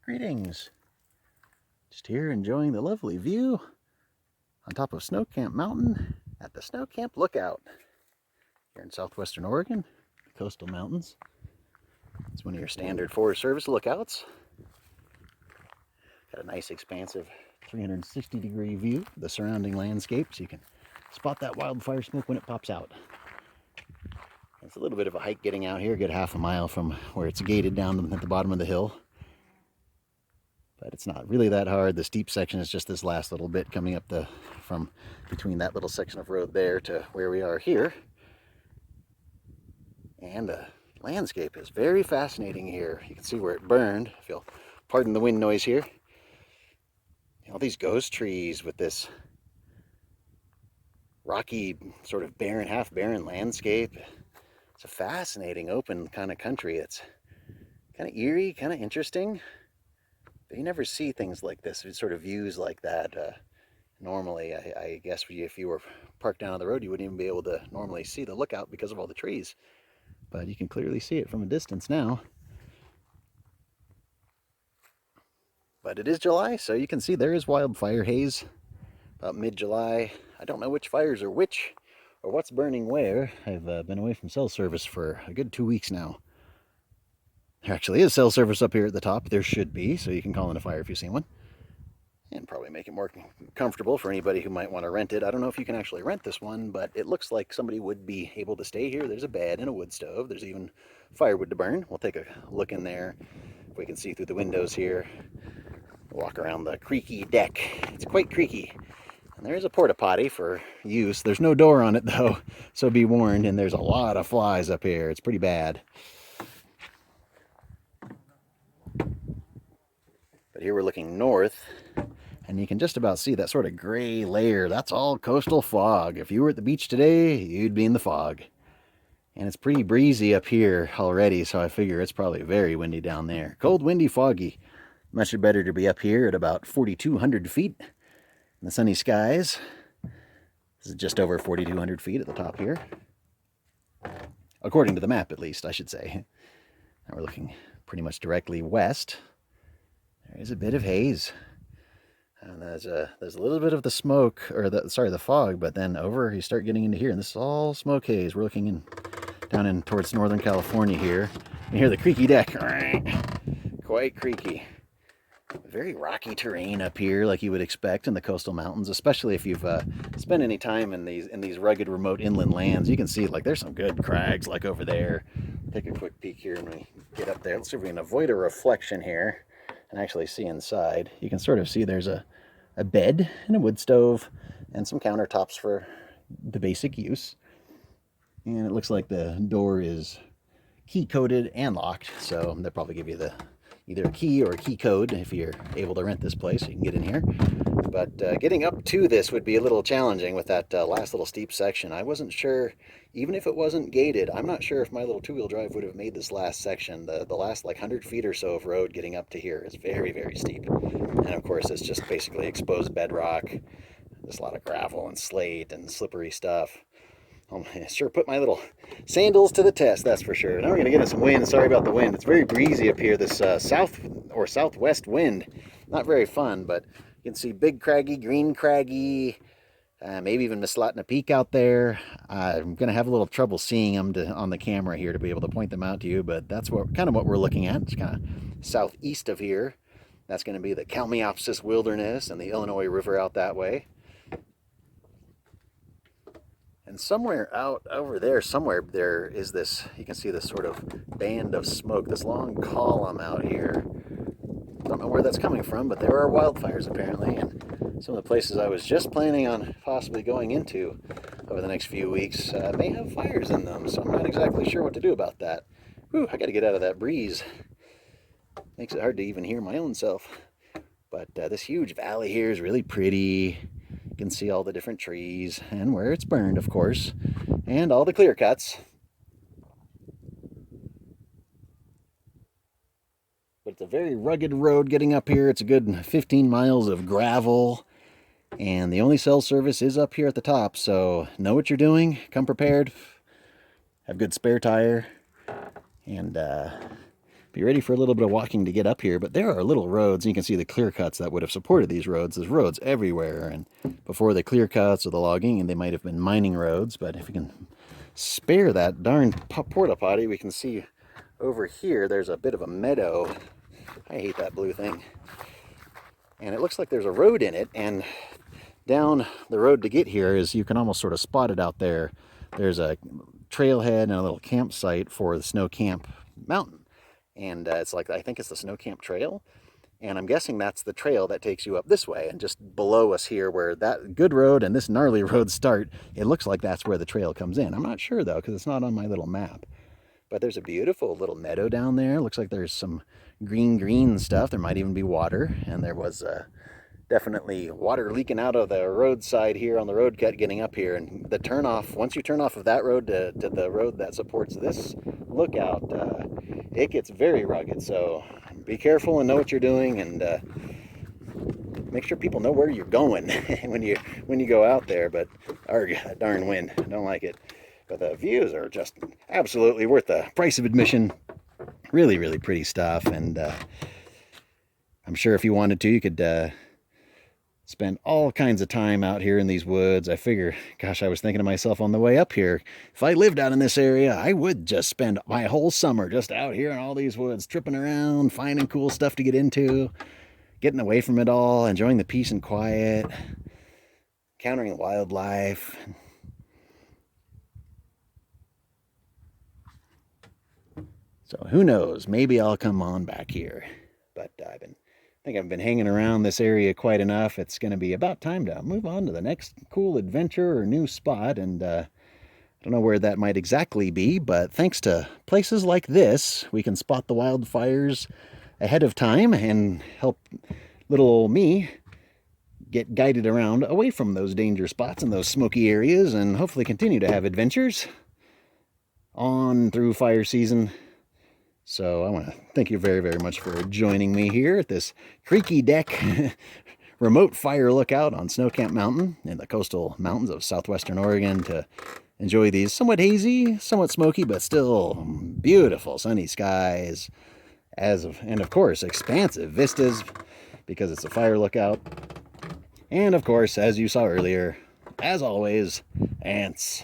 Greetings. Just here enjoying the lovely view on top of Snow Camp Mountain at the Snow Camp Lookout here in southwestern Oregon, the coastal mountains. It's one of your standard Forest Service lookouts. Got a nice expansive 360-degree view of the surrounding landscape so you can spot that wildfire smoke when it pops out. It's a little bit of a hike getting out here, a good half a mile from where it's gated down at the bottom of the hill. But it's not really that hard. The steep section is just this last little bit coming up from between that little section of road there to where we are here. And the landscape is very fascinating here. You can see where it burned, if you'll pardon the wind noise here. All these ghost trees with this rocky, sort of barren, half barren landscape. It's a fascinating open kind of country. It's kind of eerie, kind of interesting. But you never see things like this, sort of views like that. Normally, I guess if you were parked down on the road, you wouldn't even be able to normally see the lookout because of all the trees. But you can clearly see it from a distance now. But it is July, so you can see there is wildfire haze about mid-July. I don't know which fires are which or what's burning where. I've been away from cell service for a good 2 weeks now. There actually is cell service up here at the top. There should be, so you can call in a fire if you see one. And probably make it more comfortable for anybody who might want to rent it. I don't know if you can actually rent this one, but it looks like somebody would be able to stay here. There's a bed and a wood stove. There's even firewood to burn. We'll take a look in there if we can see through the windows here. Walk around the creaky deck. It's quite creaky. And there is a porta potty for use. There's no door on it though, so be warned. And there's a lot of flies up here. It's pretty bad. But here we're looking north, and you can just about see that sort of gray layer. That's all coastal fog. If you were at the beach today, you'd be in the fog. And it's pretty breezy up here already, so I figure it's probably very windy down there. Cold, windy, foggy. Much better to be up here at about 4,200 feet in the sunny skies. This is just over 4,200 feet at the top here. According to the map, at least, I should say. Now we're looking pretty much directly west. There's a bit of haze. And there's a little bit of the smoke, or the fog, but then over you start getting into here, and this is all smoke haze. We're looking down in towards Northern California here. You hear the creaky deck. Quite creaky. Very rocky terrain up here, like you would expect in the coastal mountains, especially if you've spent any time in these rugged, remote inland lands. You can see like there's some good crags like over there. Take a quick peek here when we get up there. Let's see if we can avoid a reflection here and actually see inside. You can sort of see there's a bed and a wood stove and some countertops for the basic use. And it looks like the door is key coded and locked, so they'll probably give you either a key or a key code if you're able to rent this place so you can get in here. But getting up to this would be a little challenging with that last little steep section. I wasn't sure, even if it wasn't gated, I'm not sure if my little two-wheel drive would have made this last section. The last like 100 feet or so of road getting up to here is very, very steep. And of course it's just basically exposed bedrock. There's a lot of gravel and slate and slippery stuff. I sure put my little sandals to the test, that's for sure. Now we're going to get in some wind. Sorry about the wind. It's very breezy up here. This south or southwest wind. Not very fun, but you can see big craggy, green craggy, maybe even Mislatna Peak out there. I'm going to have a little trouble seeing them on the camera here to be able to point them out to you, but that's kind of what we're looking at. It's kind of southeast of here. That's going to be the Kalmiopsis Wilderness and the Illinois River out that way. And somewhere out over there, there is this, you can see this sort of band of smoke, this long column out here. Don't know where that's coming from, but there are wildfires apparently. And some of the places I was just planning on possibly going into over the next few weeks may have fires in them. So I'm not exactly sure what to do about that. Whew, I got to get out of that breeze. Makes it hard to even hear my own self. But this huge valley here is really pretty. You can see all the different trees and where it's burned, of course, and all the clear cuts. But it's a very rugged road getting up here. It's a good 15 miles of gravel, and the only cell service is up here at the top, so know what you're doing, come prepared, have good spare tire, and be ready for a little bit of walking to get up here. But there are little roads, and you can see the clear cuts that would have supported these roads. There's roads everywhere, and before the clear cuts or the logging, and they might have been mining roads. But if we can spare that darn porta potty, we can see over here there's a bit of a meadow. I hate that blue thing. And it looks like there's a road in it, and down the road to get here is, you can almost sort of spot it out there. There's a trailhead and a little campsite for the Snow Camp Mountain. And it's like, I think it's the Snow Camp Trail. And I'm guessing that's the trail that takes you up this way. And just below us here, where that good road and this gnarly road start, it looks like that's where the trail comes in. I'm not sure though, because it's not on my little map. But there's a beautiful little meadow down there. Looks like there's some green stuff. There might even be water. And there was definitely water leaking out of the roadside here on the road cut getting up here. And the turnoff, once you turn off of that road to the road that supports this lookout, it gets very rugged. So be careful and know what you're doing, and make sure people know where you're going when you go out there. But that darn wind, I don't like it. But the views are just absolutely worth the price of admission. Really, really pretty stuff. And I'm sure if you wanted to, you could spend all kinds of time out here in these woods. I figure, gosh, I was thinking to myself on the way up here, if I lived out in this area, I would just spend my whole summer just out here in all these woods, tripping around, finding cool stuff to get into, getting away from it all, enjoying the peace and quiet, encountering wildlife. So who knows, maybe I'll come on back here. But I think I've been hanging around this area quite enough. It's going to be about time to move on to the next cool adventure or new spot. And I don't know where that might exactly be, but thanks to places like this, we can spot the wildfires ahead of time and help little old me get guided around away from those danger spots and those smoky areas, and hopefully continue to have adventures on through fire season. So I want to thank you very, very much for joining me here at this creaky deck remote fire lookout on Snow Camp Mountain in the coastal mountains of southwestern Oregon, to enjoy these somewhat hazy, somewhat smoky, but still beautiful sunny skies, and of course expansive vistas, because it's a fire lookout. And of course, as you saw earlier, as always, ants.